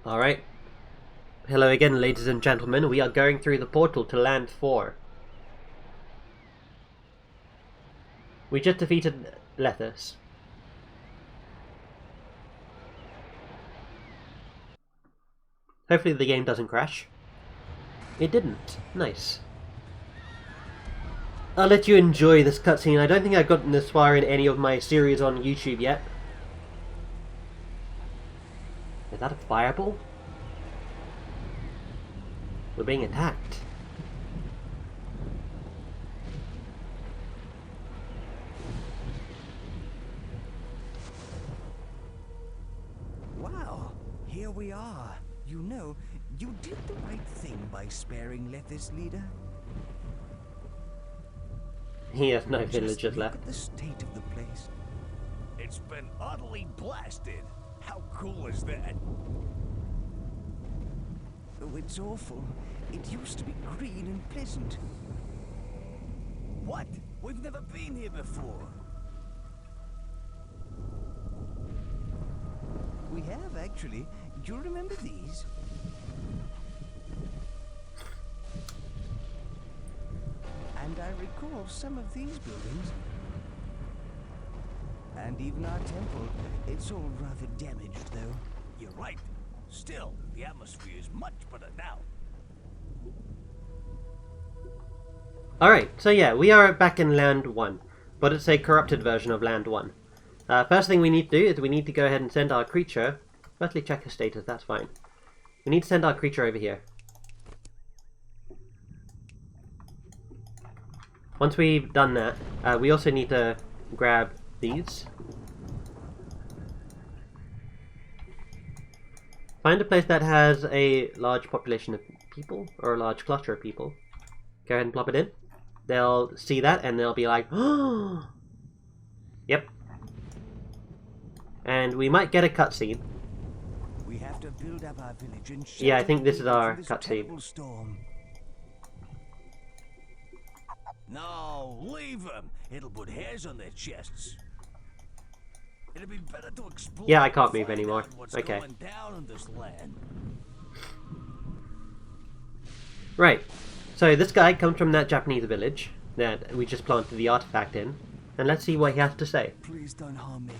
Alright. Hello again, ladies and gentlemen. We are going through the portal to Land 4. We just defeated Lethus. Hopefully the game doesn't crash. It didn't. Nice. I'll let you enjoy this cutscene. I don't think I've gotten this far in any of my series on YouTube yet. Is that a fireball? We're being attacked. Wow, here we are. You know, you did the right thing by sparing Lethis, leader. He has no Just villagers look left. at the state of the place. It's been utterly blasted. How cool is that? Oh, it's awful. It used to be green and pleasant. What? We've never been here before. We have, actually. Do you remember these? And I recall some of these buildings. And even our temple. It's all rather damaged, though. You're right. Still, the atmosphere is much better now. Alright, so yeah, we are back in Land 1. But it's a corrupted version of Land 1. First thing we need to do is we need to go ahead and send our creature. Firstly, check his status, that's fine. We need to send our creature over here. Once we've done that, we also need to grab these. Find a place that has a large population of people, or a large cluster of people. Go ahead and plop it in. They'll see that and they'll be like, oh! Yep. And we might get a cutscene. We have to build up our village and Yeah, I think this is shelter our from this cutscene. terrible storm. No, leave them. It'll put hairs on their chests. It'd be better to explore. Yeah, I can't and move find anymore. out what's Okay. going down in this land. Right. So this guy comes from that Japanese village that we just planted the artifact in. And let's see what he has to say. Please don't harm me.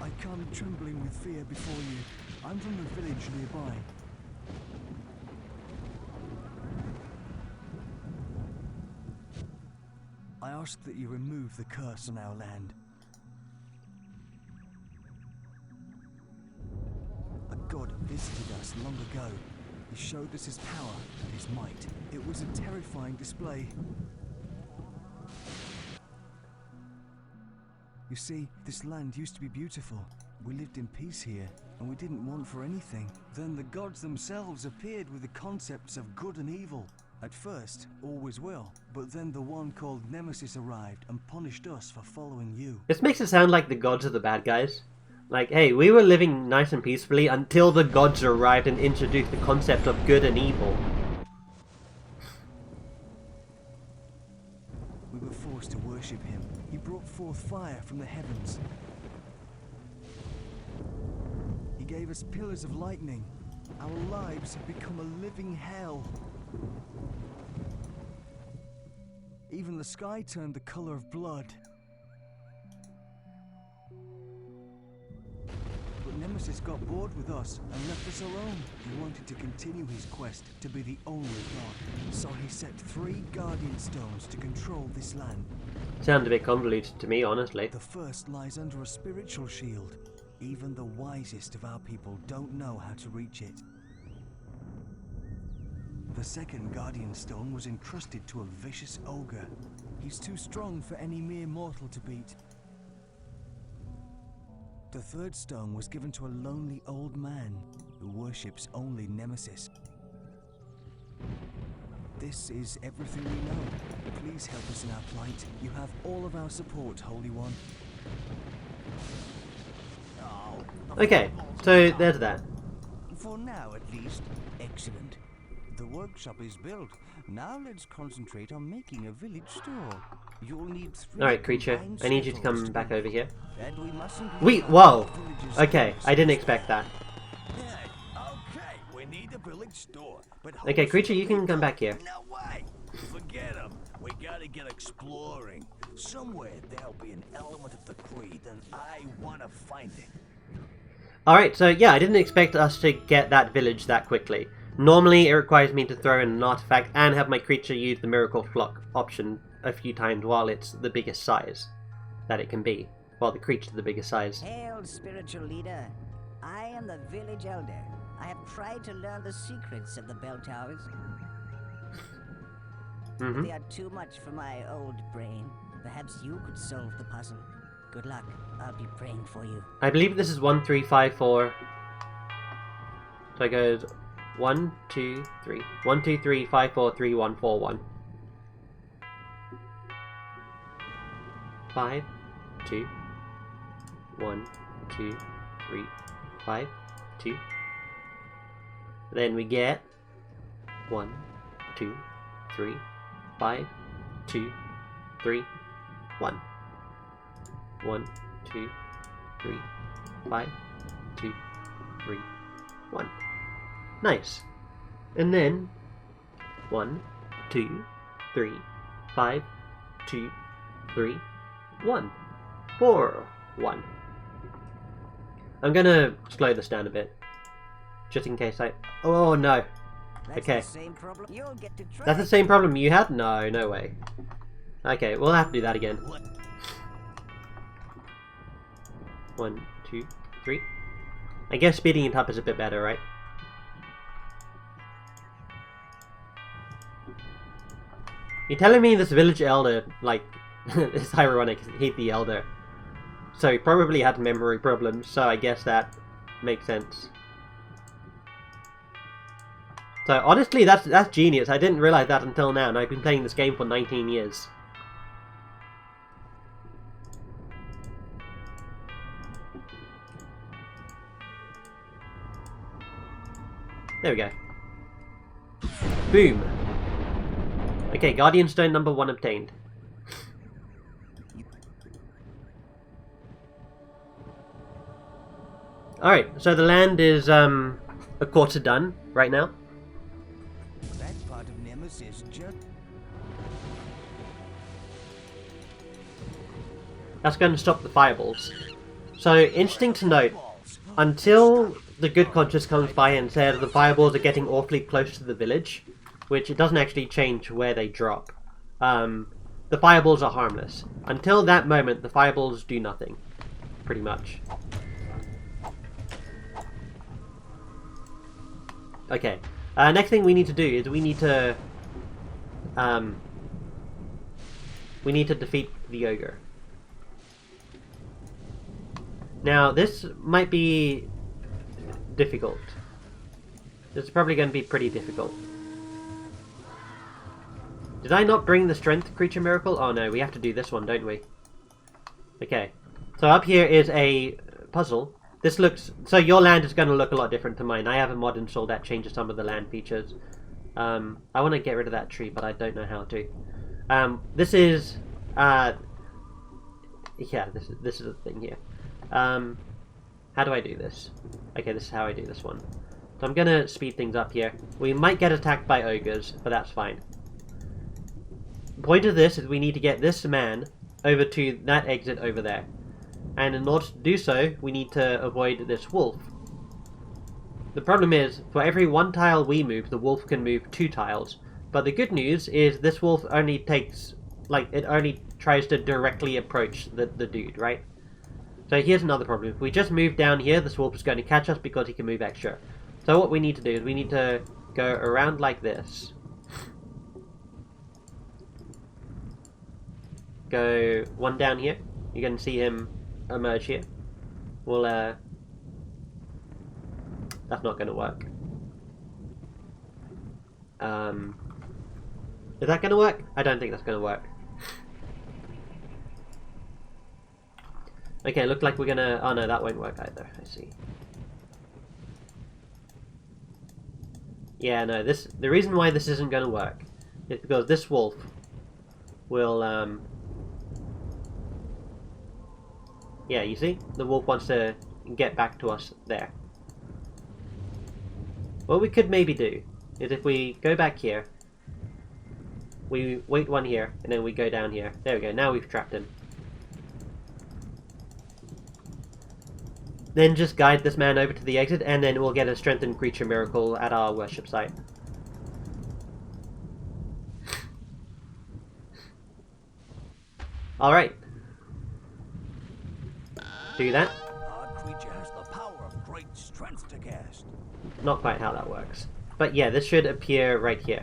I come trembling with fear before you. I'm from a village nearby. I ask that you remove the curse on our land. A god visited us long ago. He showed us his power and his might. It was a terrifying display. You see, this land used to be beautiful. We lived in peace here, and we didn't want for anything. Then the gods themselves appeared with the concepts of good and evil. At first, all was well, but then the one called Nemesis arrived and punished us for following you. This makes it sound like the gods are the bad guys. Like, hey, we were living nice and peacefully until the gods arrived and introduced the concept of good and evil. We were forced to worship him. He brought forth fire from the heavens. He gave us pillars of lightning. Our lives have become a living hell. Even the sky turned the color of blood. But Nemesis got bored with us and left us alone. He wanted to continue his quest to be the only god. So he set 3 guardian stones to control this land. Sounds a bit convoluted to me, honestly. The first lies under a spiritual shield. Even the wisest of our people don't know how to reach it. The second guardian stone was entrusted to a vicious ogre. He's too strong for any mere mortal to beat. The third stone was given to a lonely old man who worships only Nemesis. This is everything we know. Please help us in our plight. You have all of our support, Holy One. Oh, Okay, so there's that. For now, at least. Excellent. The workshop is built. Now let's concentrate on making a village store. You'll need 3 Alright, creature, combined I need you to stores come back build. over here. And we mustn't Wait, leave whoa! our villages Okay, close. I didn't expect that. hey, okay. We need a village store, but Okay, hosts creature, are you can come back here. No way! Forget them. We gotta get exploring. Somewhere there'll be an element of the creed, and I wanna find it. Alright, so yeah, I didn't expect us to get that village that quickly. Normally, it requires me to throw in an artifact and have my creature use the Miracle Flock option a few times while it's the biggest size that it can be. While the creature's the biggest size. Hail, spiritual leader. I am the village elder. I have tried to learn the secrets of the bell towers. But they are too much for my old brain. Perhaps you could solve the puzzle. Good luck. I'll be praying for you. I believe this is 1, 3, 5, 4. So it goes 1, 2, 3. 1, 2, 3, 5, 4, 3, 1, 4, 1. 5, 2, 1, 2, 3, 5, 2. Then we get 1, 2, 3, 5, 2, 3, 1. 1, 2, 3, 5, 2, 3, 1. Nice. And then 1, 2, 3, 5, 2, 3, 1. 4, 1. I'm gonna slow this down a bit. Just in case I... Oh no. That's Okay. the same problem. You'll get to try. That's the same problem you had? No, no way. Okay, we'll have to do that again. 1, 2, 3. I guess speeding it up is a bit better, right? You're telling me this village elder, like, it's ironic, he's the elder. So he probably had memory problems, so I guess that makes sense. So honestly, that's genius. I didn't realize that until now, and I've been playing this game for 19 years. There we go. Boom. Okay, Guardian Stone number 1 obtained. Alright, so the land is a quarter done right now. That part of Nemesis just... That's going to stop the fireballs. So, interesting to note, until the good conscience comes by and says the fireballs are getting awfully close to the village, which it doesn't actually change where they drop, the fireballs are harmless. Until that moment, the fireballs do nothing, pretty much. Okay, next thing we need to do is we need to defeat the ogre. Now, this might be difficult. This is probably going to be pretty difficult. Did I not bring the strength creature miracle? Oh no, we have to do this one, don't we? Okay, so up here is a puzzle. This looks... So your land is going to look a lot different to mine. I have a mod installed that changes some of the land features. I want to get rid of that tree, but I don't know how to. This is... yeah, this is the thing here. How do I do this? Okay, this is how I do this one. So I'm going to speed things up here. We might get attacked by ogres, but that's fine. The point of this is we need to get this man over to that exit over there. And in order to do so, we need to avoid this wolf. The problem is, for every 1 tile we move, the wolf can move 2 tiles. But the good news is this wolf only takes... Like, it only tries to directly approach the dude, right? So here's another problem. If we just move down here, this wolf is going to catch us because he can move extra. So what we need to do is we need to go around like this. Go 1 down here. You're going to see him emerge here. We'll, that's not going to work. Is that going to work? I don't think that's going to work. Okay, looks like we're going to... Oh no, that won't work either. I see. Yeah, no, this... The reason why this isn't going to work is because this wolf will, yeah, you see? The wolf wants to get back to us there. What we could maybe do is if we go back here, we wait one here, and then we go down here. There we go, now we've trapped him. Then just guide this man over to the exit, and then we'll get a strengthened creature miracle at our worship site. Alright. Do that. Our creature has the power of great strength to cast. Not quite how that works. But yeah, this should appear right here.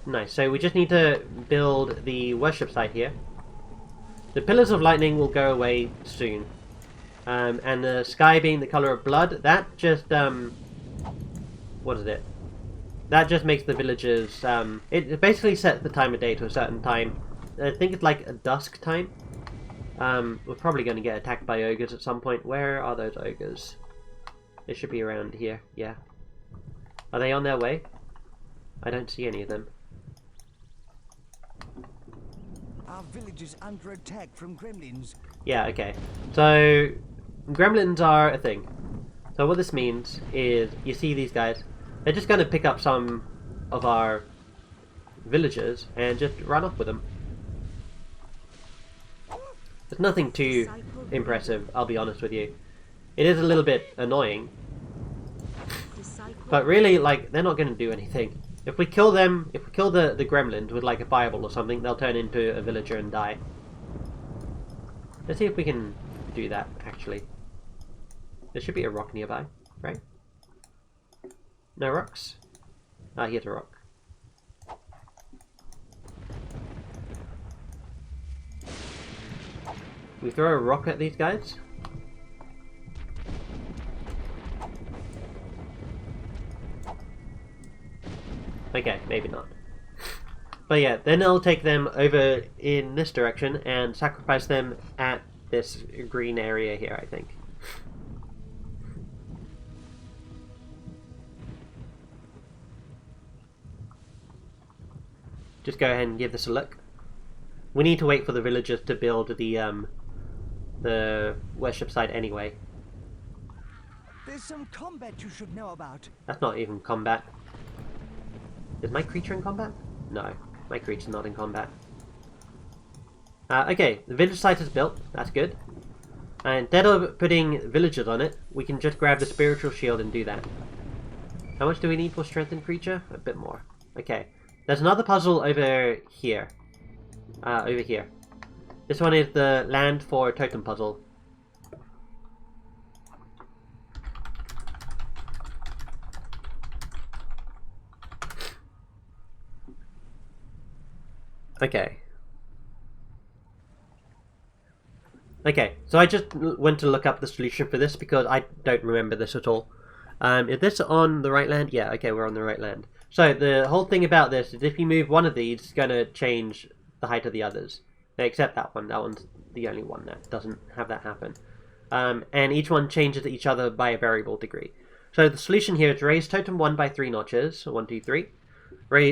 Nice, so we just need to build the worship site here. The pillars of lightning will go away soon. And the sky being the color of blood, that just, what is it? That just makes the villagers, it basically sets the time of day to a certain time. I think it's like a dusk time. We're probably going to get attacked by ogres at some point. Where are those ogres? They should be around here, yeah. Are they on their way? I don't see any of them. Our village is under attack from gremlins. Yeah, okay. So, gremlins are a thing. So what this means is, you see these guys, they're just going to pick up some of our villagers and just run off with them. There's nothing too impressive, I'll be honest with you. It is a little bit annoying. But really, like, they're not going to do anything. If we kill them, if we kill the gremlins with like a fireball or something, they'll turn into a villager and die. Let's see if we can do that, actually. There should be a rock nearby, right? No rocks? Ah, here's a rock. We throw a rock at these guys? Okay, maybe not. But yeah, then I'll take them over in this direction and sacrifice them at this green area here, I think. Just go ahead and give this a look. We need to wait for the villagers to build the worship site anyway. There's some combat you should know about. That's not even combat. Is my creature in combat? No, my creature's not in combat. Okay, the village site is built. That's good. And instead of putting villagers on it, we can just grab the spiritual shield and do that. How much do we need for strengthened creature? A bit more. Okay, there's another puzzle over here. Over here. This one is the land for totem puzzle. Okay. Okay, so I just went to look up the solution for this because I don't remember this at all. Is this on the right land? Yeah, okay, we're on the right land. So the whole thing about this is if you move one of these, it's going to change the height of the others. Except that one. That one's the only one that doesn't have that happen. And each one changes each other by a variable degree. So the solution here is raise totem 1 by 3 notches. 1, 2, 3.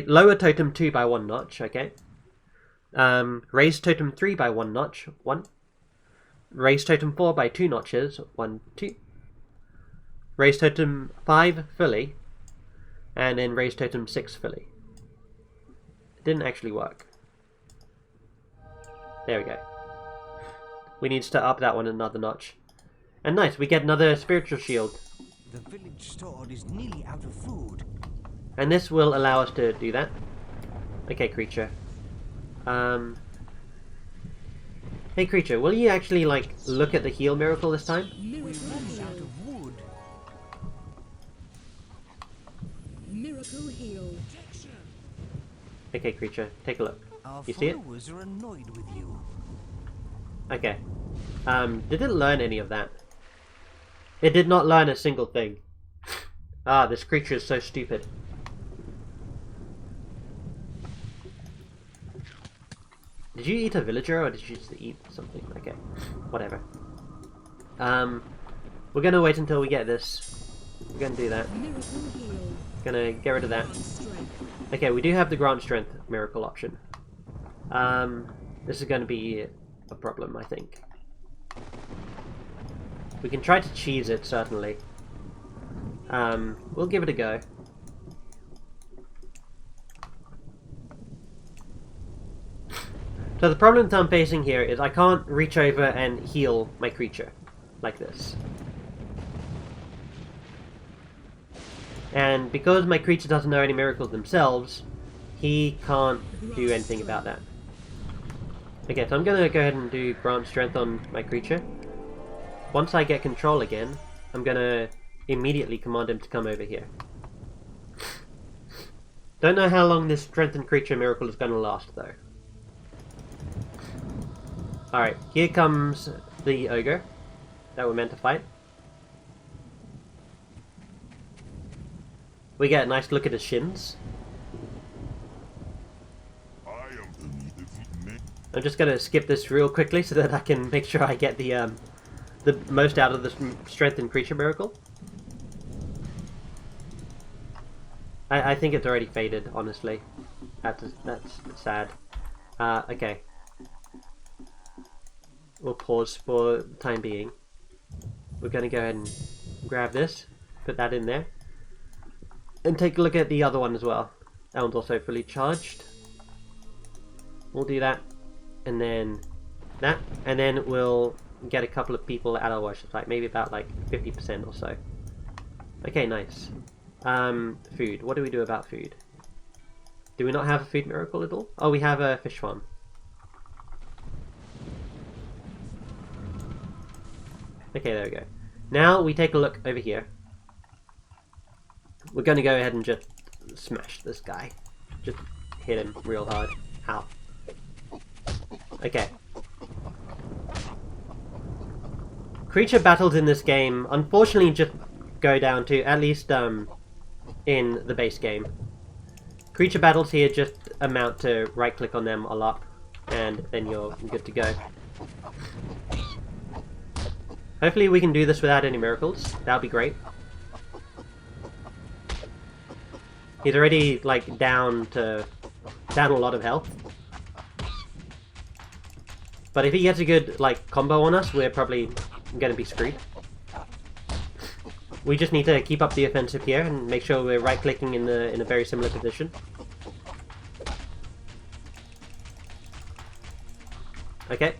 Lower totem 2 by 1 notch. Okay. Raise totem 3 by 1 notch. 1. Raise totem 4 by 2 notches. 1, 2. Raise totem 5 fully. And then raise totem 6 fully. It didn't actually work. There we go. We need to up that one another notch. And nice, we get another spiritual shield. The village store is nearly out of food. And this will allow us to do that. Okay, creature. Hey, creature, will you actually, like, look at the heal miracle this time? We're running out of wood. Miracle heal. Okay, creature, take a look. Our You see it? followers are annoyed with you. Okay. Did it learn any of that? It did not learn a single thing. Ah, this creature is so stupid. Did you eat a villager or did you just eat something? Okay, whatever. We're gonna wait until we get this. We're gonna do that. Miracle heal. Gonna get rid of that. Strength. Okay, we do have the grant strength miracle option. This is gonna be a problem, I think. We can try to cheese it, certainly. We'll give it a go. So the problem that I'm facing here is I can't reach over and heal my creature like this. And because my creature doesn't know any miracles themselves, he can't do anything about that. Okay, so I'm going to go ahead and do branch strength on my creature. Once I get control again, I'm going to immediately command him to come over here. Don't know how long this strengthened creature miracle is going to last though. Alright, here comes the ogre that we're meant to fight. We get a nice look at his shins. I'm just going to skip this real quickly so that I can make sure I get the most out of this strengthened creature miracle. I think it's already faded, honestly. That's sad. Okay. We'll pause for the time being. We're going to go ahead and grab this, put that in there, and take a look at the other one as well. That one's also fully charged. We'll do that, and then that, and then we'll get a couple of people at our worship site, maybe about like 50% or so. Okay, nice. Food. What do we do about food? Do we not have a food miracle at all? Oh, we have a fish farm. Okay, there we go. Now we take a look over here. We're going to go ahead and just smash this guy. Just hit him real hard. Ow. Okay. Creature battles in this game, unfortunately, just go down to, at least in the base game. Creature battles here just amount to right-click on them a lot, and then you're good to go. Hopefully we can do this without any miracles. That would be great. He's already, like, down a lot of health. But if he gets a good, like, combo on us, we're probably gonna be screwed. We just need to keep up the offensive here and make sure we're right-clicking in a very similar position. Okay.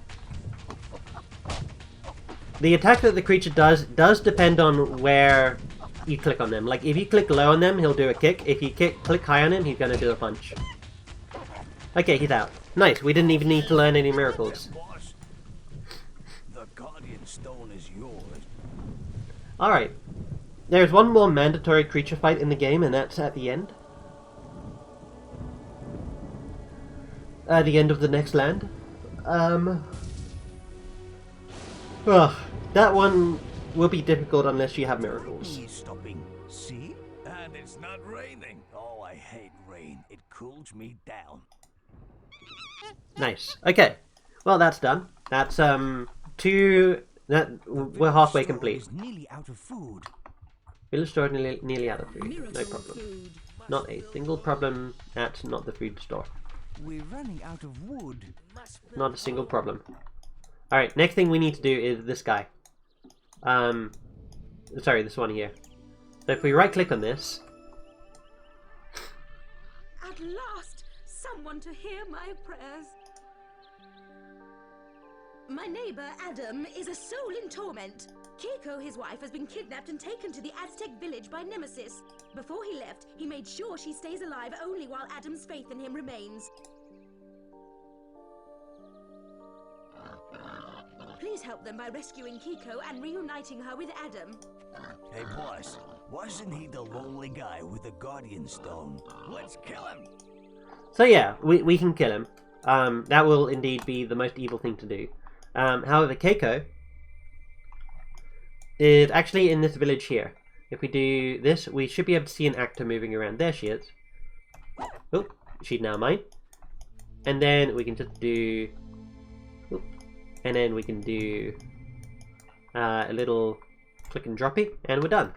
The attack that the creature does depend on where you click on them. Like, if you click low on them, he'll do a kick. If you click high on him, he's gonna do a punch. Okay, he's out. Nice, we didn't even need to learn any miracles. The Guardian Stone is yours. Alright. There's one more mandatory creature fight in the game, and that's at the end. At the end of the next land. That one will be difficult unless you have miracles. He's stopping. See? And it's not raining. Oh, I hate rain. It cools me down. Nice. Okay. Well, that's done. That's we're halfway complete. Is nearly out of food. Village store nearly out of food. Miracle No problem. food. Not a single problem. That's not the food store. We're running out of wood. Not a single problem. Alright, next thing we need to do is this guy. Sorry, this one here. So if we right click on this, At last, someone to hear my prayers. My neighbor, Adam, is a soul in torment. Keiko, his wife, has been kidnapped and taken to the Aztec village by Nemesis. Before he left, he made sure she stays alive only while Adam's faith in him remains. Please help them by rescuing Keiko and reuniting her with Adam. Hey, boss. Wasn't he the lonely guy with the Guardian Stone? Let's kill him. so yeah, we can kill him. That will indeed be the most evil thing to do. However, Keiko is actually in this village here. If we do this, we should be able to see an actor moving around. There she is. Oh, she's now mine. And then we can just do... Oop, and then we can do a little click and droppy, and we're done.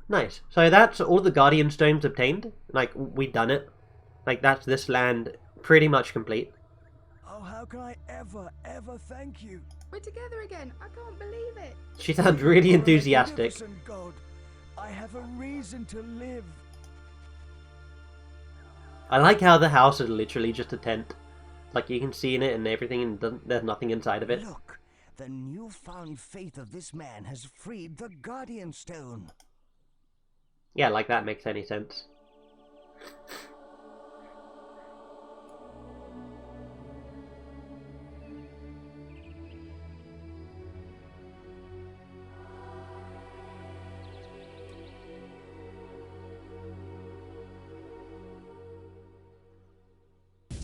Nice. So that's all the Guardian Stones obtained. Like, we've done it. Like, that's this land pretty much complete. Oh, how can I ever thank you? We're together again. I can't believe it. She sounds really You are a enthusiastic. magnificent God. I have a reason to live. I like how the house is literally just a tent. Like you can see in it and everything, and there's nothing inside of it. Look, the newfound faith of this man has freed the Guardian Stone. Yeah, like that makes any sense.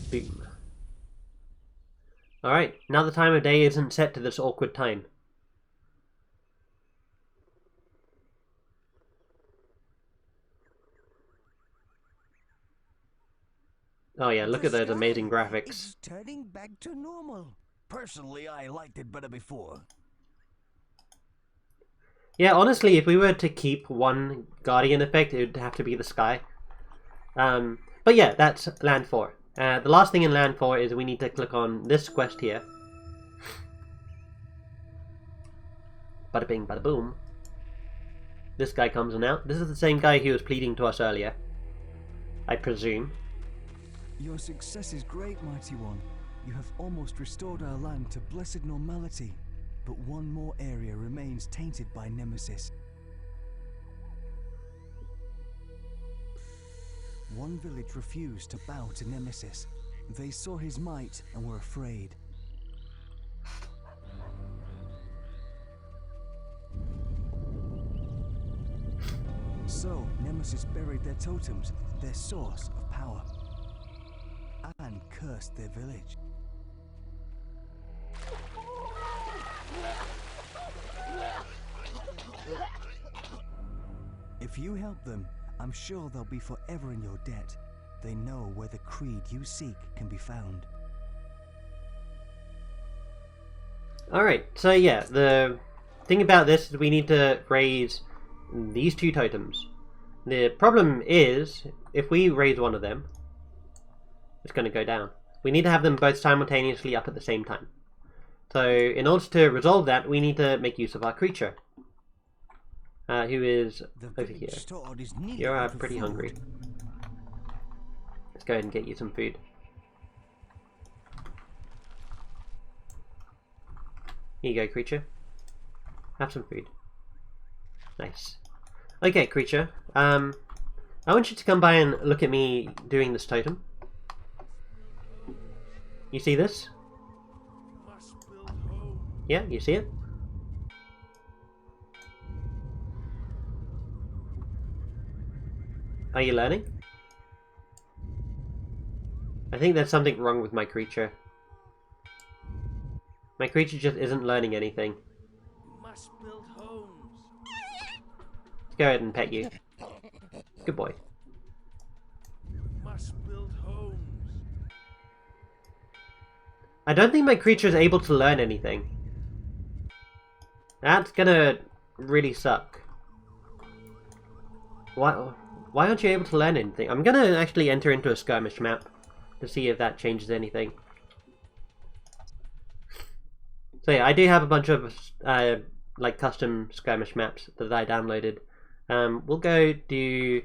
Boom. Alright, now the time of day isn't set to this awkward time. Oh yeah, look at those amazing graphics. It's turning back to normal. Personally, I liked it better before. Yeah, honestly, if we were to keep one Guardian effect, it would have to be the sky. But yeah, that's Land 4. The last thing in Land 4 is we need to click on this quest here. Bada bing, bada boom. This guy comes on out. This is the same guy who was pleading to us earlier, I presume. Your success is great, Mighty One. You have almost restored our land to blessed normality. But one more area remains tainted by Nemesis. One village refused to bow to Nemesis. They saw his might and were afraid. So, Nemesis buried their totems, their source of power, and cursed their village. If you help them, I'm sure they'll be forever in your debt. They know where the creed you seek can be found. Alright, so yeah, the thing about this is we need to raise these two totems. The problem is, if we raise one of them, it's going to go down. We need to have them both simultaneously up at the same time. So in order to resolve that, we need to make use of our creature, who is over here. You're pretty hungry. Let's go ahead and get you some food. Here you go, creature. Have some food. Nice. Okay, creature. I want you to come by and look at me doing this totem. You see this? Yeah, you see it? Are you learning? I think there's something wrong with my creature. My creature just isn't learning anything. Must build homes. Let's go ahead and pet you. Good boy. Must build homes. I don't think my creature is able to learn anything. That's gonna really suck. Why aren't you able to learn anything? I'm gonna actually enter into a skirmish map to see if that changes anything. So yeah, I do have a bunch of like custom skirmish maps that I downloaded. We'll go do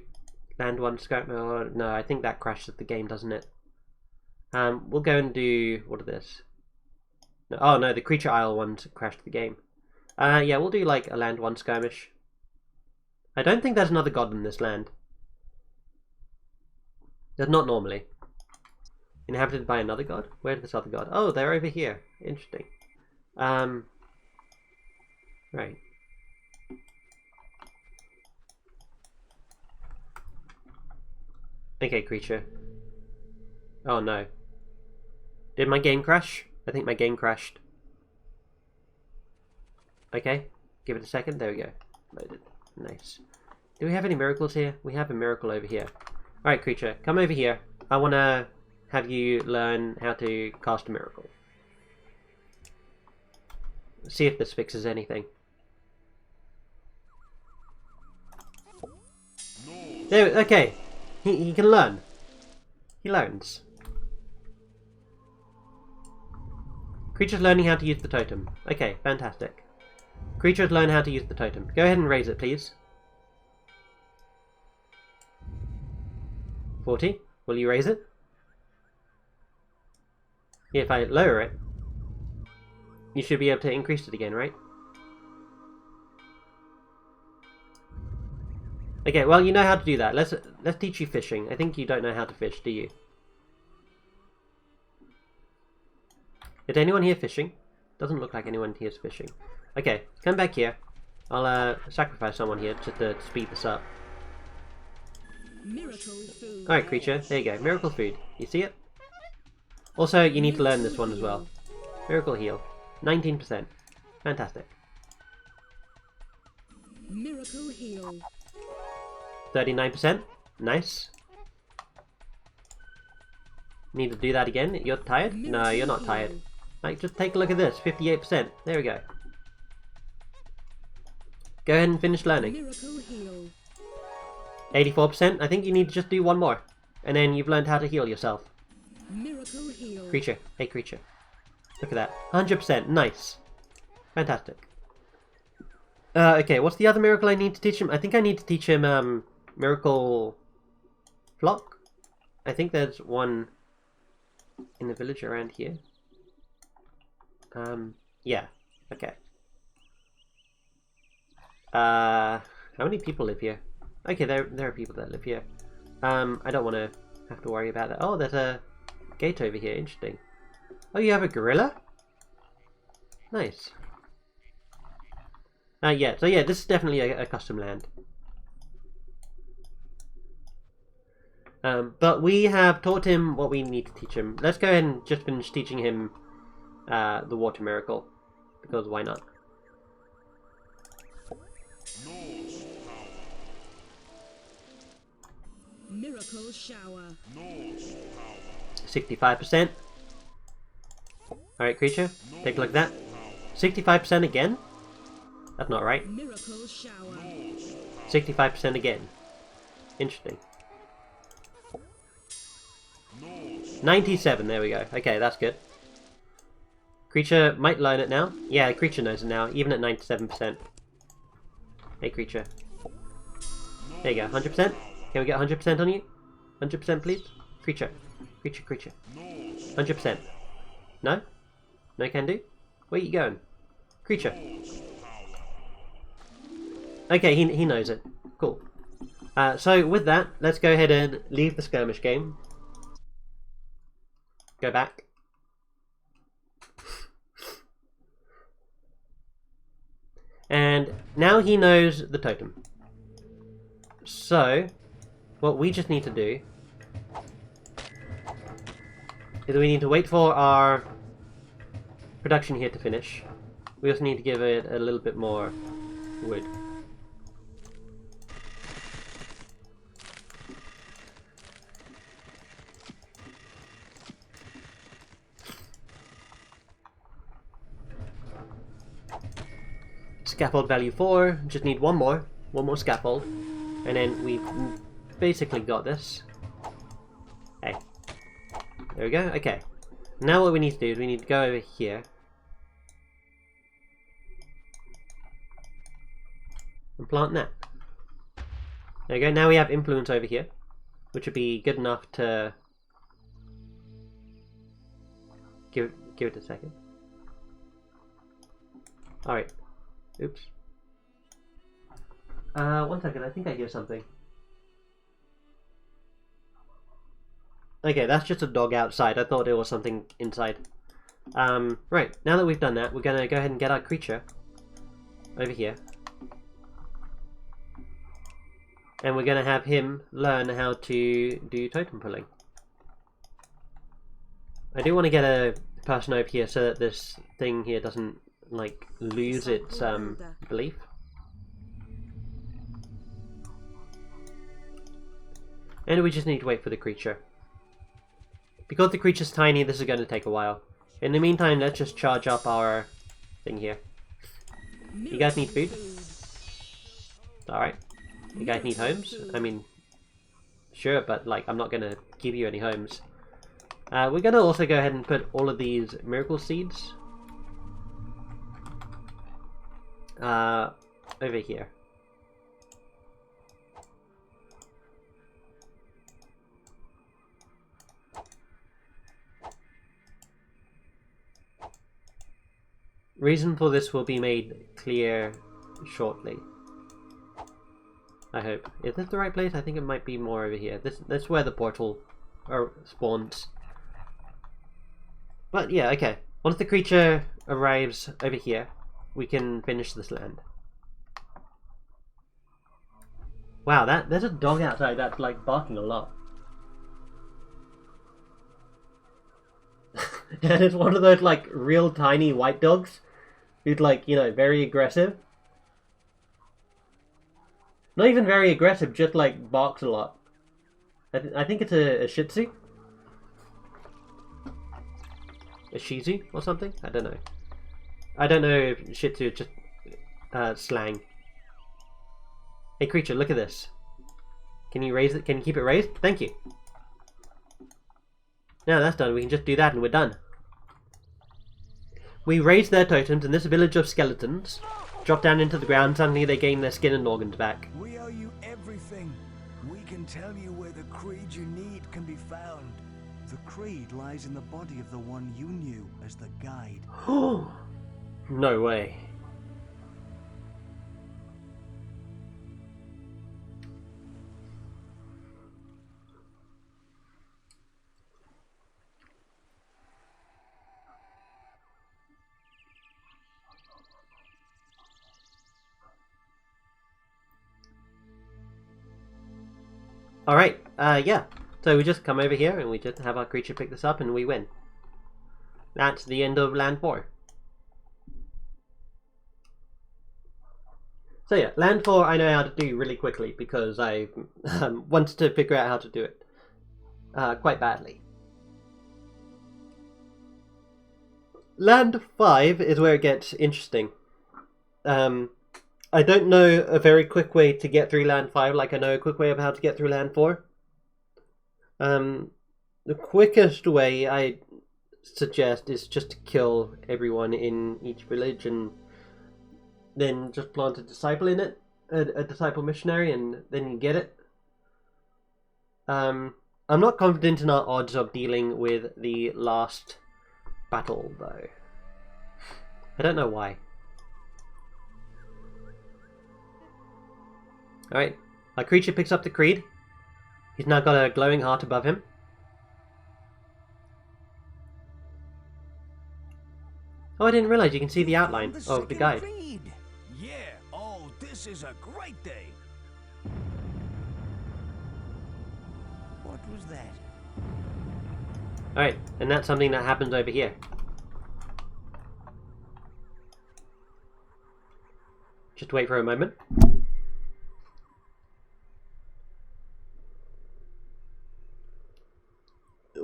Land 1 skirmish. Oh, no, I think that crashes the game, doesn't it? We'll go and do what is this? No, oh no, the Creature Isle ones crashed the game. Yeah, we'll do like a Land 1 skirmish. I don't think there's another god in this land. There's not normally. Inhabited by another god? Where's this other god? Oh, they're over here. Interesting. Right. Okay, creature. Oh no. Did my game crash? I think my game crashed. Okay, give it a second. There we go. Loaded. Nice. Do we have any miracles here? We have a miracle over here. Alright, creature, come over here. I want to have you learn how to cast a miracle. See if this fixes anything. There, okay. He can learn. He learns. Creature's learning how to use the totem. Okay, fantastic. Creatures learn how to use the totem. Go ahead and raise it, please. 40. Will you raise it? If I lower it, you should be able to increase it again, right? Okay, well, you know how to do that. Let's teach you fishing. I think you don't know how to fish, do you? Is anyone here fishing? Doesn't look like anyone here is fishing. Okay, come back here. I'll sacrifice someone here just to speed this up. Miracle food. Alright, creature. There you go. Miracle food. You see it? Also, you need to learn this one as well. Miracle heal. 19%. Fantastic. Miracle heal. 39%. Nice. Need to do that again. You're tired? No, you're not tired. Like, just take a look at this. 58%. There we go. Go ahead and finish learning. Miracle heal. 84%. I think you need to just do one more. And then you've learned how to heal yourself. Miracle heal. Creature. Hey, creature. Look at that. 100%. Nice. Fantastic. Okay, what's the other miracle I need to teach him? I think I need to teach him, Miracle Flock? I think there's one in the village around here. Yeah. Okay. How many people live here? Okay, there are people that live here. I don't want to have to worry about that. Oh, there's a gate over here. Interesting. Oh, you have a gorilla? Nice. Yeah, so yeah, this is definitely a custom land. But we have taught him what we need to teach him. Let's go ahead and just finish teaching him the water miracle. Because why not? Miracle shower. 65%. Alright, creature. Take a look at that. 65% again? That's not right. Miracle shower. 65% again. Interesting. 97, there we go. Okay, that's good. Creature might learn it now. Yeah, the creature knows it now, even at 97%. Hey, creature. There you go, 100%. Can we get 100% on you? 100% please? Creature. Creature, creature. 100%. No? No can do? Where you going? Creature. Okay, he knows it. Cool. So with that, let's go ahead and leave the skirmish game. Go back. And now he knows the totem. So, what we just need to do is we need to wait for our production here to finish. We also need to give it a little bit more wood. Scaffold value 4, just need one more scaffold, and then we've basically got this. Hey, there we go. Okay, now what we need to do is we need to go over here and plant that. There we go. Now we have influence over here, which would be good enough to give it a second. All right. Oops. 1 second, I think I hear something. Okay, that's just a dog outside. I thought it was something inside. Right, now that we've done that, we're gonna go ahead and get our creature over here. And we're gonna have him learn how to do totem pulling. I do want to get a person over here so that this thing here doesn't like lose its belief. And we just need to wait for the creature. Because the creature's tiny, this is going to take a while. In the meantime, let's just charge up our thing here. You guys need food? Alright. You guys need homes? I mean, sure, but like, I'm not going to give you any homes. We're going to also go ahead and put all of these miracle seeds over here. reason for this will be made clear shortly. I hope. Is this the right place? I think it might be more over here. That's where the portal spawns. But yeah, okay. Once the creature arrives over here, we can finish this land. Wow, there's a dog outside that's like barking a lot. And it's one of those like real tiny white dogs who's like, you know, very aggressive. Not even very aggressive, just like barks a lot. I think it's a Shih Tzu? A Shih Tzu or something? I don't know. I don't know if Shih Tzu is just slang. Hey creature, look at this. Can you raise it? Can you keep it raised? Thank you. Now that's done, we can just do that and we're done. We raise their totems in this village of skeletons. Drop down into the ground, suddenly they gain their skin and organs back. We owe you everything. We can tell you where the creed you need can be found. The creed lies in the body of the one you knew as the guide. No way. Alright, yeah. So we just come over here and we just have our creature pick this up and we win. That's the end of Land 4. So yeah, Land 4 I know how to do really quickly because I wanted to figure out how to do it quite badly. Land 5 is where it gets interesting. I don't know a very quick way to get through Land 5 like I know a quick way of how to get through Land 4. The quickest way I suggest is just to kill everyone in each village and then just plant a disciple in it, a disciple missionary, and then you get it. I'm not confident in our odds of dealing with the last battle though. I don't know why. Alright, our creature picks up the creed. He's now got a glowing heart above him. Oh, I didn't realize you can see the outline of the guide. Yeah, oh, this is a great day. What was that? Alright, and that's something that happens over here. Just wait for a moment.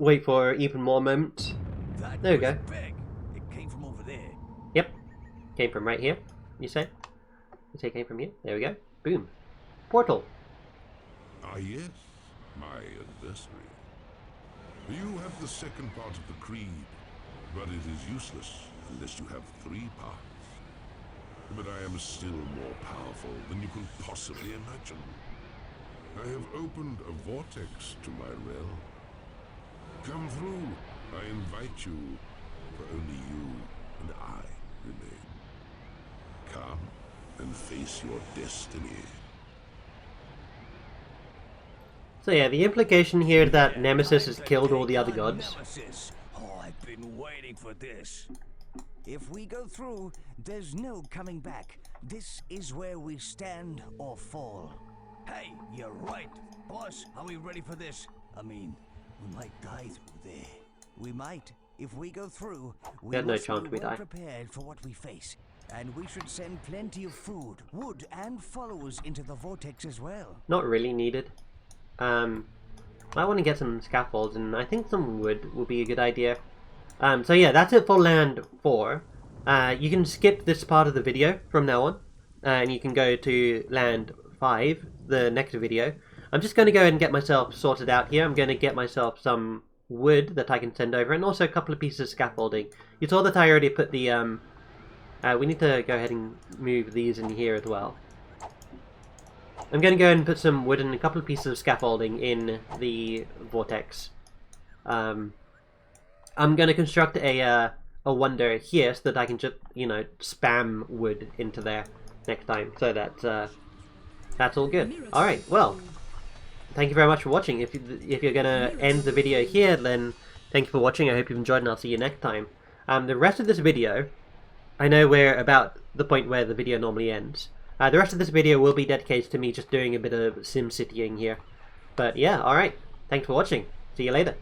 Wait for even more moments. There we go. Big. It came from over there. Yep. Came from right here, you say? You say it came from here? There we go. Boom. Portal. Ah yes, my adversary. You have the second part of the creed, but it is useless unless you have 3 parts. But I am still more powerful than you can possibly imagine. I have opened a vortex to my realm. Come through, I invite you, for only you and I remain. Come and face your destiny. So yeah, the implication here is that Nemesis has killed all the other gods. Nemesis. Oh, I've been waiting for this. If we go through, there's no coming back. This is where we stand or fall. Hey, you're right. Boss, are we ready for this? I mean, we might die through there. We might. If we go through, we There's no must chance be we well die. prepared for what we face. And we should send plenty of food, wood, and followers into the vortex as well. Not really needed. I want to get some scaffolds, and I think some wood will be a good idea. So yeah, that's it for Land 4. You can skip this part of the video from now on, and you can go to Land 5, the next video. I'm just going to go ahead and get myself sorted out here. I'm going to get myself some wood that I can send over, and also a couple of pieces of scaffolding. You saw that I already put the, we need to go ahead and move these in here as well. I'm going to go ahead and put some wood and a couple of pieces of scaffolding in the vortex. I'm going to construct a a wonder here so that I can just, you know, spam wood into there next time. So that's all good. Alright, well, thank you very much for watching. If you're going to end the video here, then thank you for watching. I hope you've enjoyed, and I'll see you next time. The rest of this video, I know we're about the point where the video normally ends. The rest of this video will be dedicated to me just doing a bit of SimCitying here. But yeah, alright. Thanks for watching. See you later.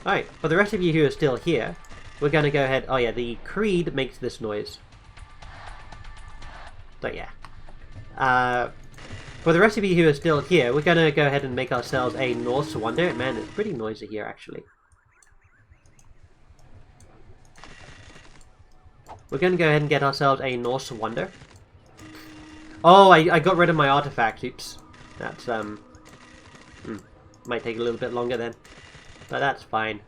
Alright, for the rest of you who are still here, we're going to go ahead... Oh yeah, the Creed makes this noise. So yeah. For the rest of you who are still here, we're going to go ahead and make ourselves a Norse Wonder. Man, it's pretty noisy here, actually. We're going to go ahead and get ourselves a Norse Wonder. Oh, I got rid of my artifact. Oops. That's, might take a little bit longer then. But that's fine.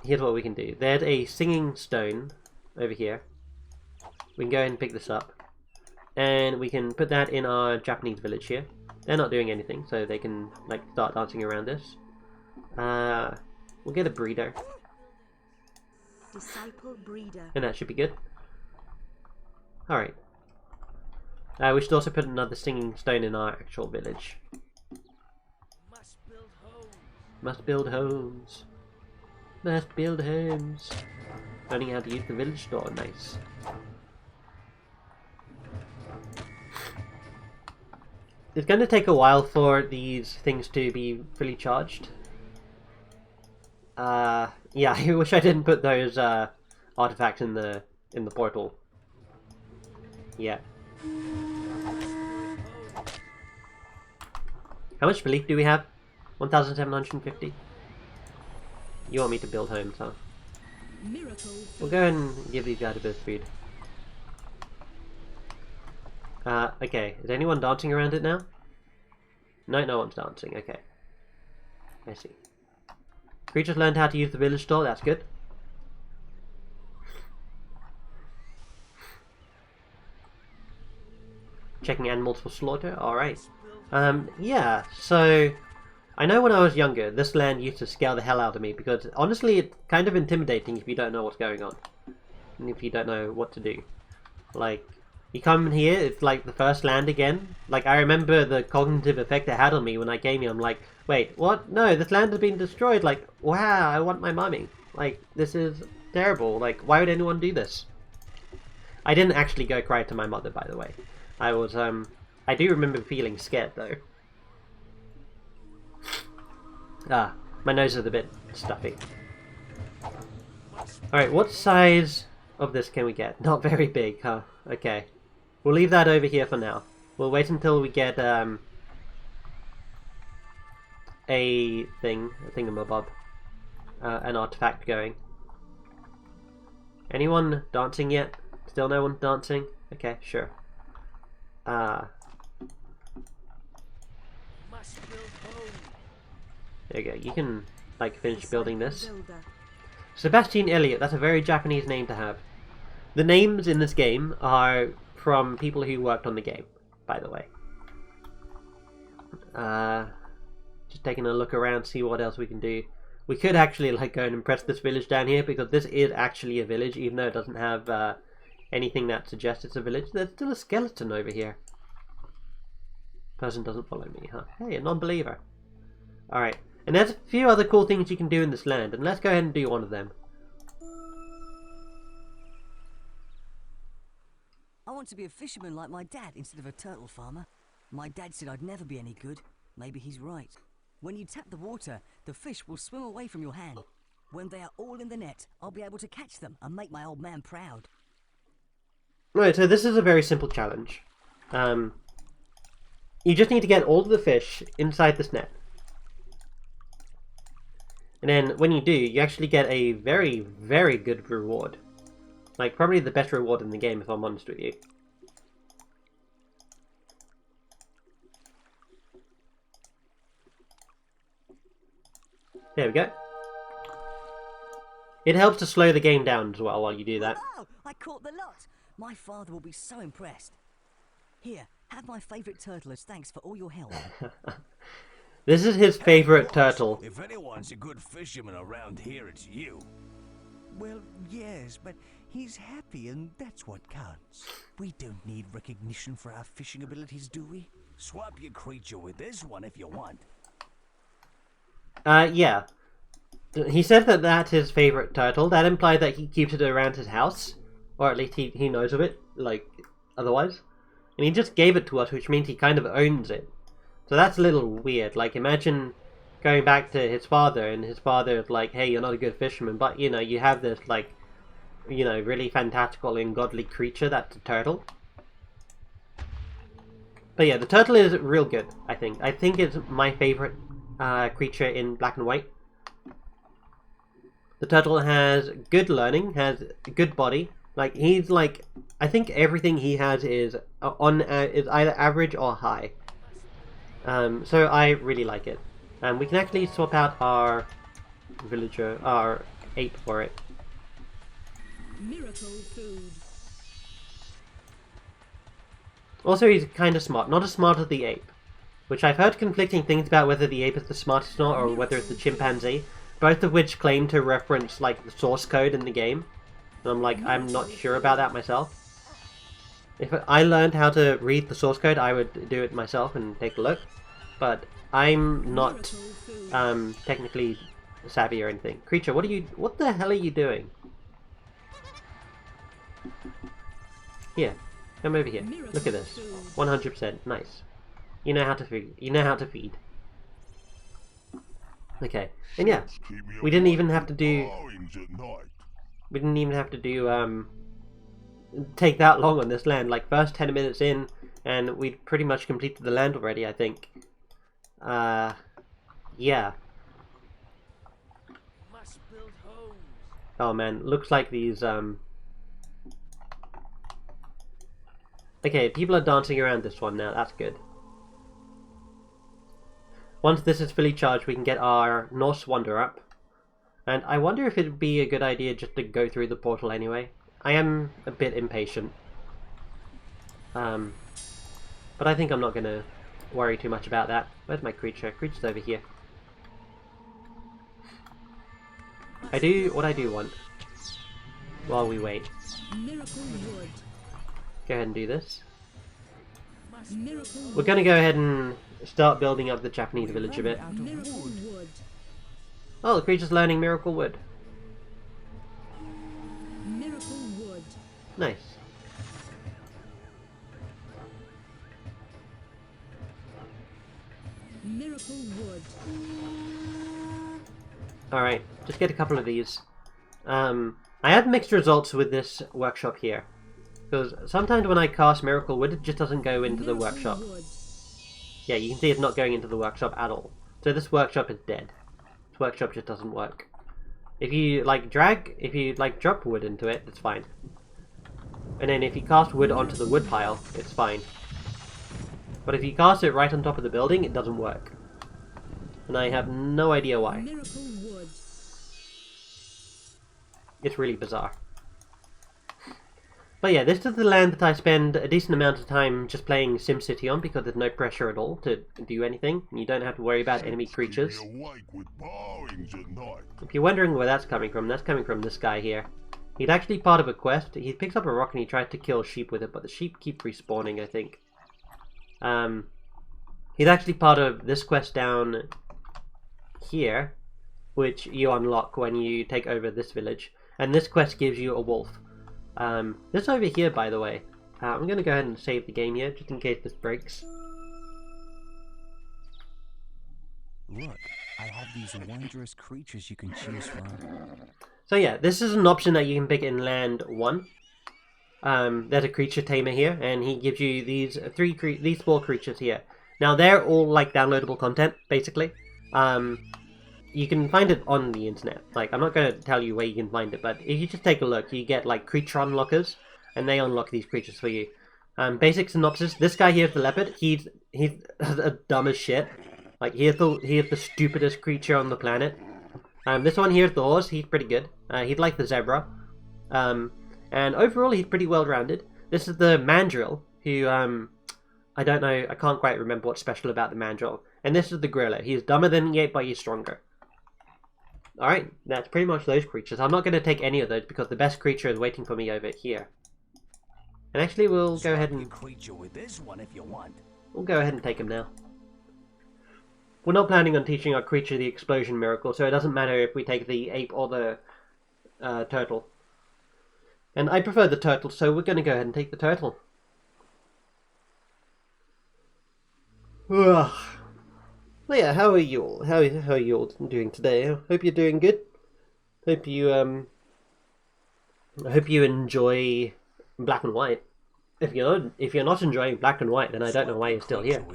Here's what we can do. There's a singing stone over here. We can go ahead and pick this up. And we can put that in our Japanese village here. They're not doing anything, so they can, like, start dancing around this. We'll get a breeder. Disciple breeder. And that should be good. Alright. We should also put another singing stone in our actual village. Must build homes. Must build homes. Must build homes. Learning how to use the village store. Nice. It's going to take a while for these things to be fully charged. Yeah, I wish I didn't put those artifacts in the portal. Yeah. How much belief do we have? 1,750? You want me to build homes, huh? We'll go ahead and give these guys a bit of food. Okay. Is anyone dancing around it now? No, no one's dancing. Okay. I see. Creatures learned how to use the village store. That's good. Checking animals for slaughter. Alright. Yeah, so... I know when I was younger, this land used to scare the hell out of me because, honestly, it's kind of intimidating if you don't know what's going on. And if you don't know what to do. Like, you come in here, it's like the first land again. Like, I remember the cognitive effect it had on me when I came here. I'm like, wait, what? No, this land has been destroyed. Like, wow, I want my mummy. Like, this is terrible. Like, why would anyone do this? I didn't actually go cry to my mother, by the way. I was, I do remember feeling scared, though. Ah, my nose is a bit stuffy. Alright, what size of this can we get? Not very big, huh? Okay. We'll leave that over here for now. We'll wait until we get, a thingamabob. An artifact going. Anyone dancing yet? Still no one dancing? Okay, sure. There you go. You can, like, finish building this. Sebastian Elliott. That's a very Japanese name to have. The names in this game are from people who worked on the game, by the way. Just taking a look around, see what else we can do. We could actually, like, go and impress this village down here, because this is actually a village, even though it doesn't have anything that suggests it's a village. There's still a skeleton over here. Person doesn't follow me, huh? Hey, a non-believer. Alright. And there's a few other cool things you can do in this land, and let's go ahead and do one of them. I want to be a fisherman like my dad instead of a turtle farmer. My dad said I'd never be any good. Maybe he's right. When you tap the water, the fish will swim away from your hand. When they are all in the net, I'll be able to catch them and make my old man proud. Right, so this is a very simple challenge. You just need to get all of the fish inside this net. And then when you do, you actually get a very, very good reward. Like, probably the best reward in the game, if I'm honest with you. There we go. It helps to slow the game down as well while you do that. Oh, I caught the lot! My father will be so impressed. Here, have my favourite turtle as thanks for all your help. This is his favorite turtle. If anyone's a good fisherman around here, it's you. Well, yes, but he's happy and that's what counts. We don't need recognition for our fishing abilities, do we? Swap your creature with this one if you want. Yeah. He said that that's his favorite turtle. That implied that he keeps it around his house. Or at least he knows of it, like, otherwise. And he just gave it to us, which means he kind of owns it. So that's a little weird. Like, imagine going back to his father, and his father is like, hey, you're not a good fisherman, but, you know, you have this, like, you know, really fantastical and godly creature that's a turtle. But yeah, the turtle is real good, I think. I think it's my favorite creature in Black and White. The turtle has good learning, has a good body. Like, he's like, I think everything he has is is either average or high. So I really like it. We can actually swap out our villager, our ape for it. Miracle food. Also, he's kind of smart. Not as smart as the ape. Which I've heard conflicting things about whether the ape is the smartest or not, or whether it's the chimpanzee. Both of which claim to reference, like, the source code in the game. And I'm like, I'm not sure about that myself. If I learned how to read the source code, I would do it myself and take a look. But I'm not technically savvy or anything. Creature, what the hell are you doing? Here, come over here. Look at this. 100%. Nice. You know how to feed. You know how to feed. Okay. And yeah, we didn't even have to do... We didn't even have to do, take that long on this land. Like, first 10 minutes in, and we'd pretty much completed the land already, I think. Yeah. Oh man, looks like these, Okay, people are dancing around this one now, that's good. Once this is fully charged, we can get our Norse Wonder up. And I wonder if it'd be a good idea just to go through the portal anyway. I am a bit impatient. But I think I'm not going to worry too much about that. Where's my creature? Creature's over here. I do what I do want. While we wait. Go ahead and do this. We're going to go ahead and start building up the Japanese village a bit. Oh, the creature's learning Miracle Wood. Nice. Alright, just get a couple of these. I had mixed results with this workshop here. Because sometimes when I cast Miracle Wood, it just doesn't go into the workshop. Yeah, you can see it's not going into the workshop at all. So this workshop is dead. This workshop just doesn't work. If you, like, drop wood into it, it's fine. And then if you cast wood onto the wood pile, it's fine. But if you cast it right on top of the building, it doesn't work. And I have no idea why. It's really bizarre. But yeah, this is the land that I spend a decent amount of time just playing SimCity on, because there's no pressure at all to do anything, and you don't have to worry about enemy creatures. If you're wondering where that's coming from this guy here. He's actually part of a quest. He picks up a rock and he tries to kill sheep with it, but the sheep keep respawning, I think. He's actually part of this quest down here, which you unlock when you take over this village. And this quest gives you a wolf. This over here, by the way. I'm going to go ahead and save the game here, just in case this breaks. Look, I have these wondrous creatures you can choose from. So yeah, this is an option that you can pick in Land 1. There's a creature tamer here, and he gives you these these 4 creatures here. Now they're all like downloadable content, basically. You can find it on the internet. Like, I'm not going to tell you where you can find it, but if you just take a look, you get like creature unlockers, and they unlock these creatures for you. Basic synopsis: this guy here is the leopard. He's dumb as shit. Like, he is the stupidest creature on the planet. This one here is the horse. He's pretty good. He's like the zebra. And overall, he's pretty well rounded. This is the mandrill, who I don't know, I can't quite remember what's special about the mandrill. And this is the gorilla. He's dumber than the ape, but he's stronger. Alright, that's pretty much those creatures. I'm not going to take any of those because the best creature is waiting for me over here. And actually, we'll go ahead and... creature with this one if you want. We'll go ahead and take him now. We're not planning on teaching our creature the explosion miracle, so it doesn't matter if we take the ape or the turtle. And I prefer the turtle, so we're going to go ahead and take the turtle. Ugh. Well, yeah, how are you all? How are you all doing today? I hope you're doing good. Hope you I hope you enjoy Black and White. If you're not enjoying Black and White, then I don't know why you're still here.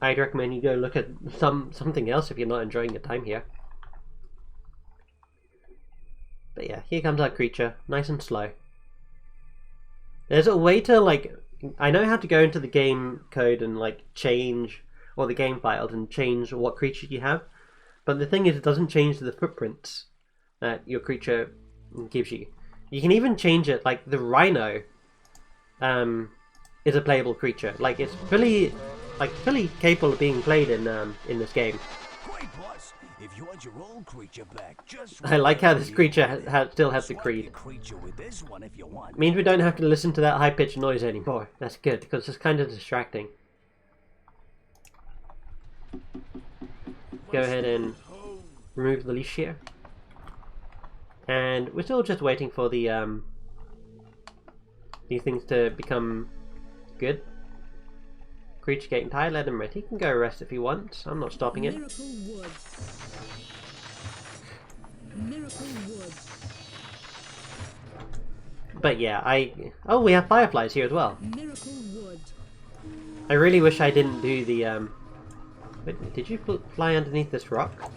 I'd recommend you go look at something else if you're not enjoying your time here. But yeah, here comes our creature, nice and slow. There's a way to, like, I know how to go into the game code and, like, change, or the game files, and change what creature you have. But the thing is, it doesn't change the footprints that your creature gives you. You can even change it, like, the rhino is a playable creature. Like, it's fully capable of being played in this game. Great, boss. If you want your old creature back, just I like how this creature still has the creed. Means we don't have to listen to that high-pitched noise anymore. That's good, because it's kind of distracting. Go ahead and remove the leash here. And we're still just waiting for the these things to become good. Creature getting tired, let him rest. He can go rest if he wants. I'm not stopping it. Miracle Wood. Miracle Wood. But yeah, oh, we have fireflies here as well. Miracle Wood. I really wish I didn't do the Wait, did you fly underneath this rock?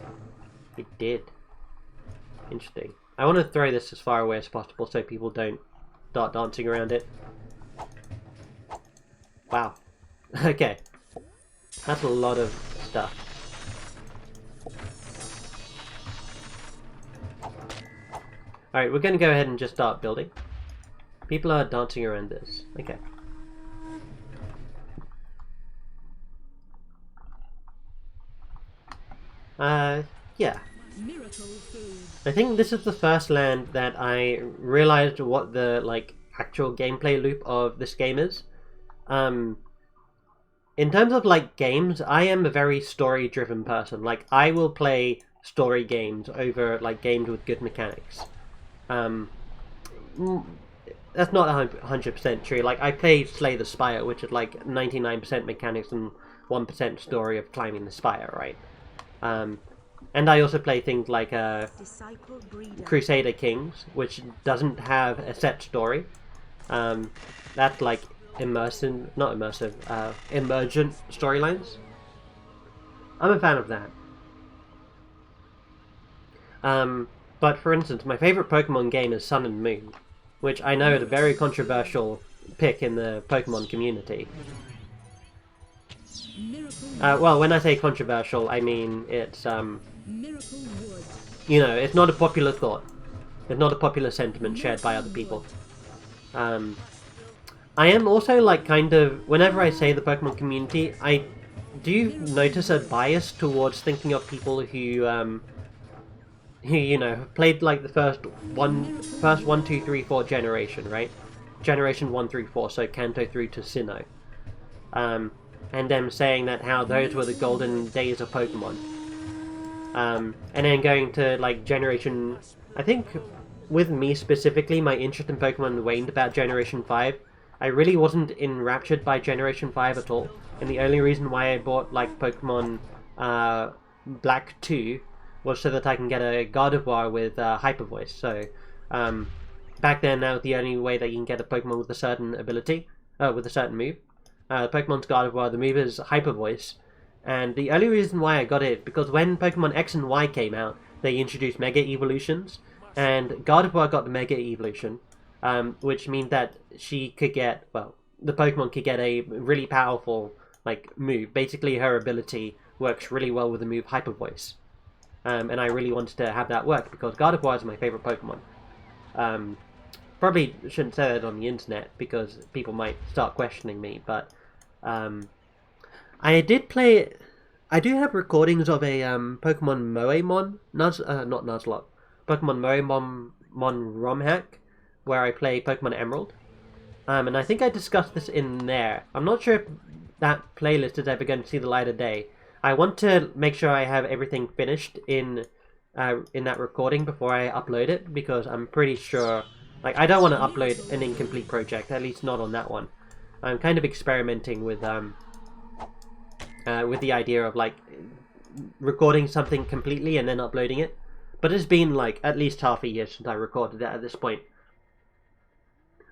It did. Interesting. I want to throw this as far away as possible so people don't start dancing around it. Wow. Okay. That's a lot of stuff. Alright, we're going to go ahead and just start building. People are dancing around this. Okay. Yeah. Miracle food. I think this is the first land that I realized what the, like, actual gameplay loop of this game is. In terms of, like, games, I am a very story-driven person. Like, I will play story games over, like, games with good mechanics. That's not 100% true. Like, I play Slay the Spire, which is, like, 99% mechanics and 1% story of climbing the spire, right? And I also play things like Crusader Kings, which doesn't have a set story. That's like emergent storylines. I'm a fan of that. But for instance, my favorite Pokemon game is Sun and Moon, which I know is a very controversial pick in the Pokemon community. Well, when I say controversial, I mean it's, you know, it's not a popular thought. It's not a popular sentiment shared by other people. I am also, like, kind of, whenever I say the Pokemon community, I do notice a bias towards thinking of people who, you know, have played, like, the first 1, 2, 3, 4 generation, right? Generation 1 through 4, so Kanto through to Sinnoh. And them saying that how those were the golden days of Pokemon. And then going to, like, Generation... I think, with me specifically, my interest in Pokemon waned about Generation 5. I really wasn't enraptured by Generation 5 at all. And the only reason why I bought, like, Pokemon Black 2 was so that I can get a Gardevoir with Hyper Voice. So, back then, that was the only way that you can get a Pokemon with a certain ability, with a certain move. Pokemon's Gardevoir, the move is Hyper Voice, and the only reason why I got it, because when Pokemon X and Y came out, they introduced Mega Evolutions, and Gardevoir got the Mega Evolution, which means that she could get, well, the Pokemon could get a really powerful, like, move. Basically, her ability works really well with the move Hyper Voice, and I really wanted to have that work, because Gardevoir is my favorite Pokemon. probably shouldn't say that on the internet because people might start questioning me, but I did play. I do have recordings of a Pokemon Moemon, not Nuzlocke, Pokemon Moemon ROM hack, where I play Pokemon Emerald. And I think I discussed this in there. I'm not sure if that playlist is ever going to see the light of day. I want to make sure I have everything finished in that recording before I upload it, because I'm pretty sure, like, I don't want to upload an incomplete project, at least not on that one. I'm kind of experimenting with the idea of, like, recording something completely and then uploading it. But it's been, like, at least half a year since I recorded it at this point.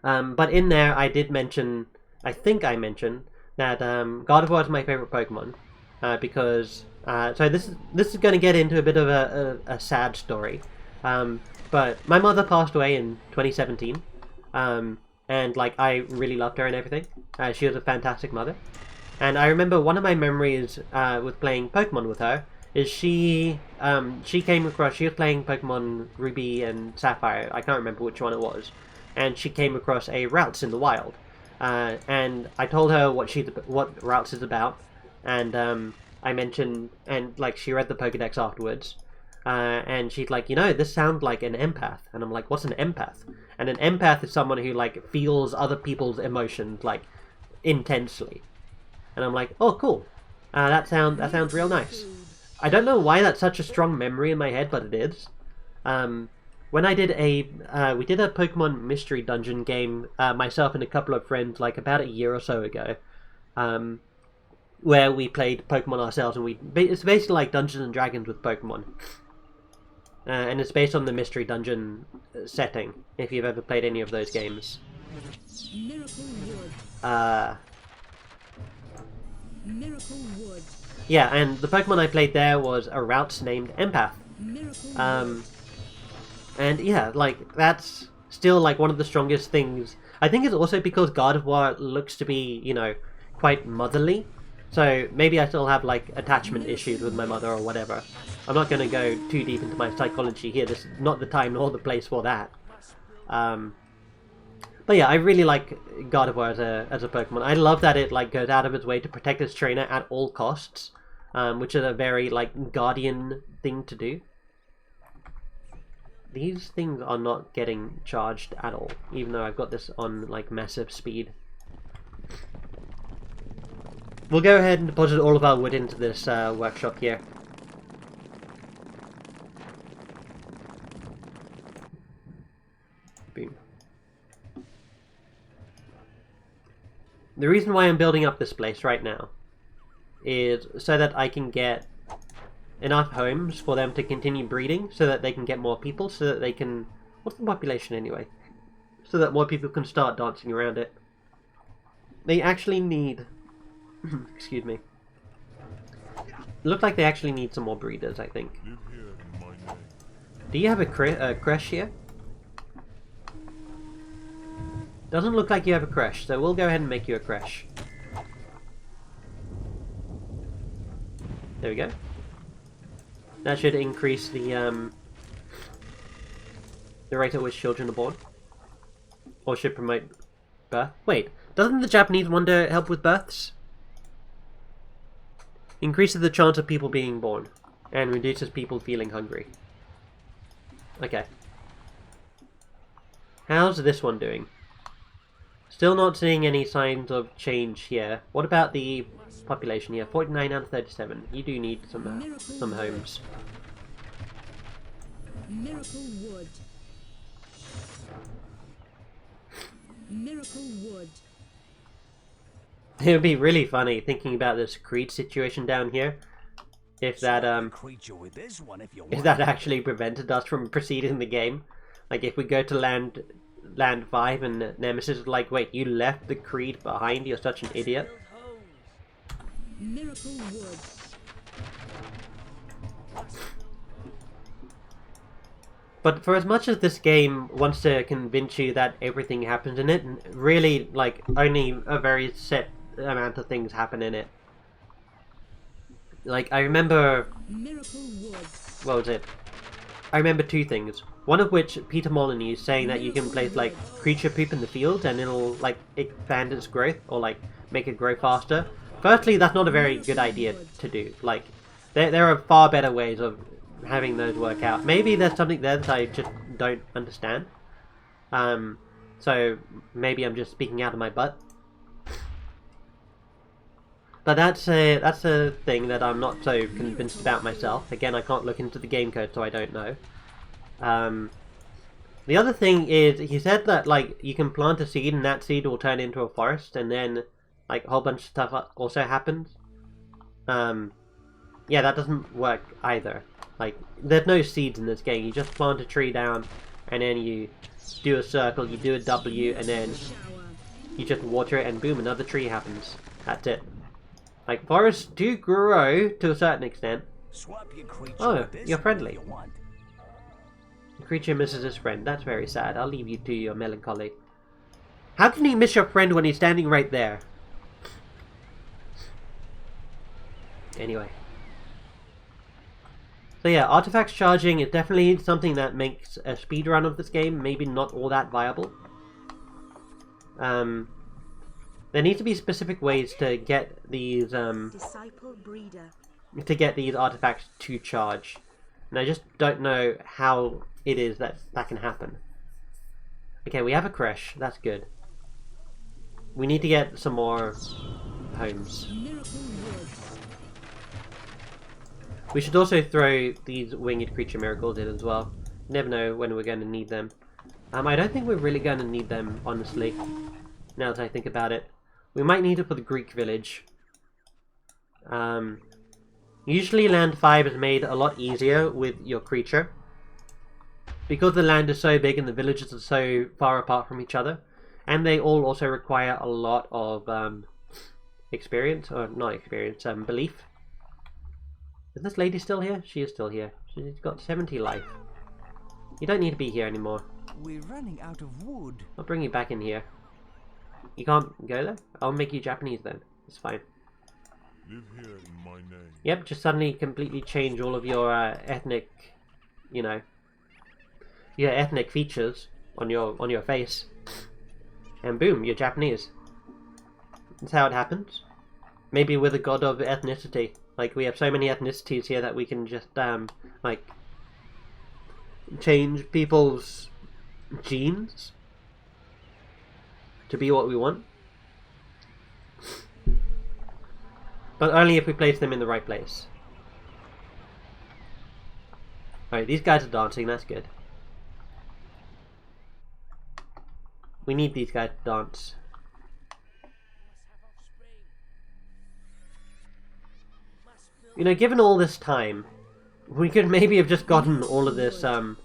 But in there, I did mention, I think I mentioned, that Gardevoir is my favorite Pokemon. Because, so this is going to get into a bit of a sad story. But my mother passed away in 2017. And, like, I really loved her and everything. She was a fantastic mother. And I remember one of my memories with playing Pokemon with her is she came across, she was playing Pokemon Ruby and Sapphire, I can't remember which one it was, and she came across a Routes in the wild. And I told her what Routes is about, and I mentioned, and like she read the Pokedex afterwards, and she's like, you know, this sounds like an empath. And I'm like, what's an empath? And an empath is someone who like feels other people's emotions like intensely. And I'm like, oh, cool. That sounds real nice. I don't know why that's such a strong memory in my head, but it is. When I did we did a Pokemon Mystery Dungeon game, myself and a couple of friends, like about a year or so ago, where we played Pokemon ourselves, and it's basically like Dungeons and Dragons with Pokemon. And it's based on the Mystery Dungeon setting, if you've ever played any of those games. Miracle Wood. Miracle Wood. Yeah, and the Pokemon I played there was a Routes named Empath. And yeah, like, that's still like one of the strongest things. I think it's also because Gardevoir looks to be, you know, quite motherly. So maybe I still have like attachment issues with my mother or whatever. I'm not going to go too deep into my psychology here. This is not the time nor the place for that. But yeah, I really like Gardevoir as a Pokemon. I love that it like goes out of its way to protect its trainer at all costs, which is a very like guardian thing to do. These things are not getting charged at all, even though I've got this on like massive speed. We'll go ahead and deposit all of our wood into this workshop here. Boom. The reason why I'm building up this place right now is so that I can get enough homes for them to continue breeding, so that they can get more people, so that they can... What's the population anyway? So that more people can start dancing around it. They actually need... Excuse me. Look like they actually need some more breeders, I think. Do you have a creche here? Doesn't look like you have a creche, so we'll go ahead and make you a creche. There we go. That should increase the rate at which children are born. Or should promote birth. Wait, doesn't the Japanese wonder help with births? Increases the chance of people being born, and reduces people feeling hungry. Okay. How's this one doing? Still not seeing any signs of change here. What about the population here? 49 out of 37. You do need some homes. Miracle Wood. Miracle Wood. It would be really funny thinking about this Creed situation down here. If that actually prevented us from proceeding the game. Like if we go to land 5 and Nemesis is like, wait, you left the Creed behind, you're such an idiot. Miracle Wood. But for as much as this game wants to convince you that everything happens in it, really, like, only a very set amount of things happen in it. Like, I remember... Miracle Wood. What was it? I remember two things. One of which Peter Molyneux is saying that you can place like creature poop in the field and it'll like expand its growth or like make it grow faster. Firstly, that's not a very good idea to do. Like, there are far better ways of having those work out. Maybe there's something there that I just don't understand. So maybe I'm just speaking out of my butt. But that's a thing that I'm not so convinced about myself. Again, I can't look into the game code, so I don't know. The other thing is, he said that like you can plant a seed and that seed will turn into a forest, and then like a whole bunch of stuff also happens. Yeah, that doesn't work either. Like, there's no seeds in this game. You just plant a tree down, and then you do a circle, you do a W, and then you just water it, and boom, another tree happens. That's it. Like, forests do grow to a certain extent. Oh, you're friendly. The creature misses his friend. That's very sad. I'll leave you to your melancholy. How can you miss your friend when he's standing right there? Anyway. So yeah, artifacts charging is definitely something that makes a speedrun of this game maybe not all that viable. There need to be specific ways to get these Disciple breeder. to get these artifacts to charge. And I just don't know how it is that that can happen. Okay, we have a creche. That's good. We need to get some more homes. We should also throw these winged creature miracles in as well. Never know when we're going to need them. I don't think we're really going to need them, honestly. Now that I think about it. We might need it for the Greek village. Usually land 5 is made a lot easier with your creature. Because the land is so big and the villages are so far apart from each other. And they all also require a lot of experience, or not experience, belief. Is this lady still here? She is still here. She's got 70 life. You don't need to be here anymore. We're running out of wood. I'll bring you back in here. You can't go there? I'll make you Japanese then. It's fine. Live here in my name. Yep, just suddenly completely change all of your ethnic, you know, your ethnic features on your face. And boom, you're Japanese. That's how it happens. Maybe we're the god of ethnicity. Like, we have so many ethnicities here that we can just, like, change people's genes to be what we want. But only if we place them in the right place. Alright, these guys are dancing, that's good. We need these guys to dance. You know, given all this time, we could maybe have just gotten all of this, all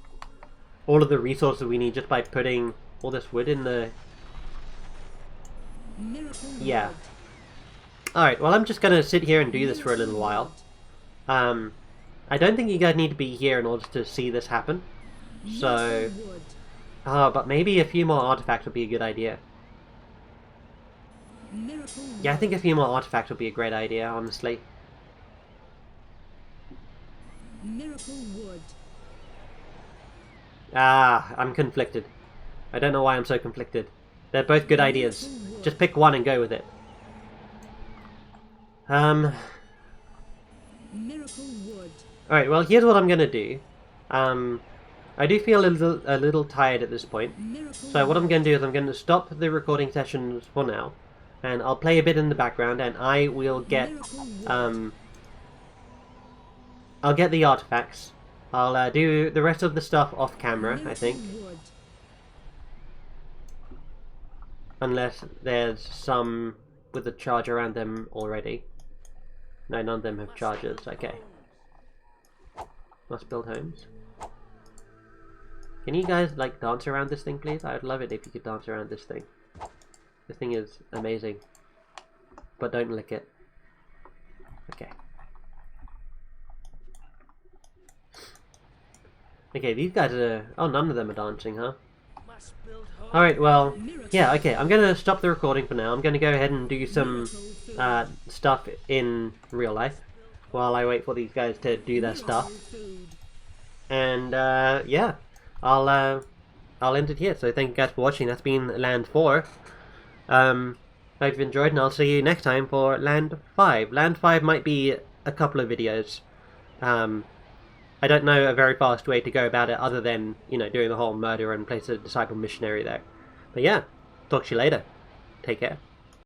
of the resources we need just by putting all this wood in the... Yeah. Alright, well I'm just gonna sit here and do this for a little while. I don't think you guys need to be here in order to see this happen. So... but maybe a few more artifacts would be a good idea. Yeah, I think a few more artifacts would be a great idea, honestly. Miracle wood. I'm conflicted. I don't know why I'm so conflicted. They're both good ideas. Just pick one and go with it. Miracle wood. Alright, well here's what I'm gonna do. I do feel a little tired at this point. So what I'm gonna do is I'm gonna stop the recording sessions for now. And I'll play a bit in the background and I will get I'll get the artifacts. I'll do the rest of the stuff off camera, I think. Unless there's some with a charge around them already. No, none of them have charges. Okay. Must build homes. Can you guys, like, dance around this thing, please? I would love it if you could dance around this thing. This thing is amazing. But don't lick it. Okay. Okay, these guys are... Oh, none of them are dancing, huh? Alright, well... Yeah, okay, I'm gonna stop the recording for now. I'm gonna go ahead and do some stuff in real life while I wait for these guys to do their stuff. And, yeah. I'll end it here. So thank you guys for watching. That's been Land 4. Hope you've enjoyed, and I'll see you next time for Land 5. Land 5 might be a couple of videos. I don't know a very fast way to go about it other than, you know, doing the whole murder and place a disciple missionary there. But yeah, talk to you later. Take care.